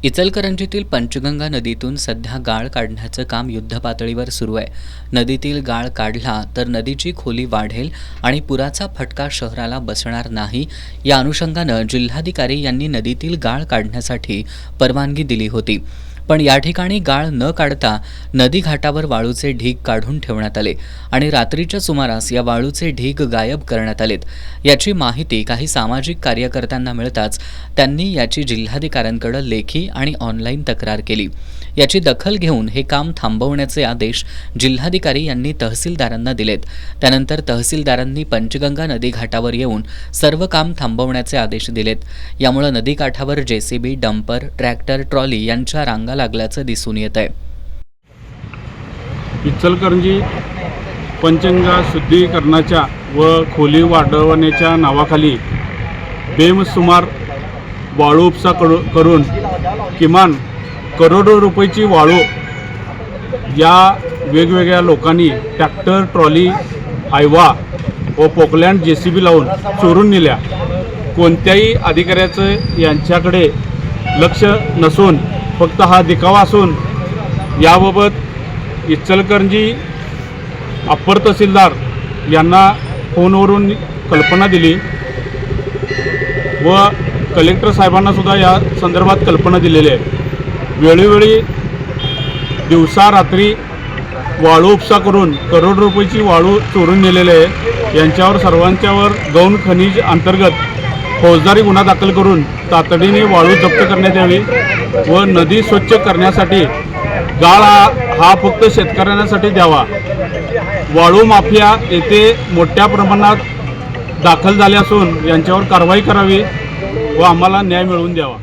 इचलकरंजीतील पंचगंगा नदीतून सध्या गाळ काढण्याचं काम युद्धपातळीवर सुरू आहे। नदीतील गाळ काढला तर नदीची खोली वाढेल आणि पुराचा फटका शहराला बसणार नाही, या अनुषंगानं जिल्हाधिकारी यांनी नदीतील गाळ काढण्यासाठी परवानगी दिली होती। पण या ठिकाणी गाळ न काढता नदी घाटावर वाळूचे ढीग काढून ठेवण्यात आले आणि रात्रीच्या सुमारास या वाळूचे ढीग गायब करण्यात आलेत। याची माहिती काही सामाजिक कार्यकर्त्यांना मिळताच त्यांनी याची जिल्हाधिकाऱ्यांकडे लेखी आणि ऑनलाईन तक्रार केली। याची दखल घेऊन हे काम थांबवण्याचे आदेश जिल्हाधिकारी यांनी तहसीलदारांना दिलेत। त्यानंतर तहसीलदारांनी पंचगंगा नदी घाटावर येऊन सर्व काम थांबवण्याचे आदेश दिलेत। यामुळे नदी काठावर जेसीबी, डंपर, ट्रॅक्टर, ट्रॉली यांच्या रांगा लागल्याचं दिसून येत आहे। इचलकरंजी पंचगंगा शुद्धीकरणाच्या व खोली वाढवण्याच्या नावाखाली बेमसुमार वाळू उपसा करून किमान करोडो रुपयाची वाळू या वेगवेगळ्या लोकांनी ट्रॅक्टर, ट्रॉली, आयवा व पोकलँड जेसीबी लावून चोरून नेल्या। कोणत्याही अधिकाऱ्याचं यांच्याकडे लक्ष नसून फक्त हा दिखावा असून याबाबत इचलकरंजी अप्पर तहसीलदार यांना फोनवरून कल्पना दिली व कलेक्टर साहेबांना सुद्धा या संदर्भात कल्पना दिलेली आहे। वेळोवेळी दिवसा रात्री वाळू उपसा करून करोड रुपयाची वाळू चोरून नेलेले आहे। यांच्यावर सर्वांच्यावर गौण खनिज अंतर्गत फौजदारी गुन्हा दाखल करून तातडीने वाळू जप्त करण्यात यावी व नदी स्वच्छ करण्यासाठी गाळ हा फक्त शेतकऱ्यांसाठी द्यावा। वाळू माफिया येथे मोठ्या प्रमाणात दाखल झाले असून यांच्यावर कारवाई करावी व आम्हाला न्याय मिळवून द्यावा।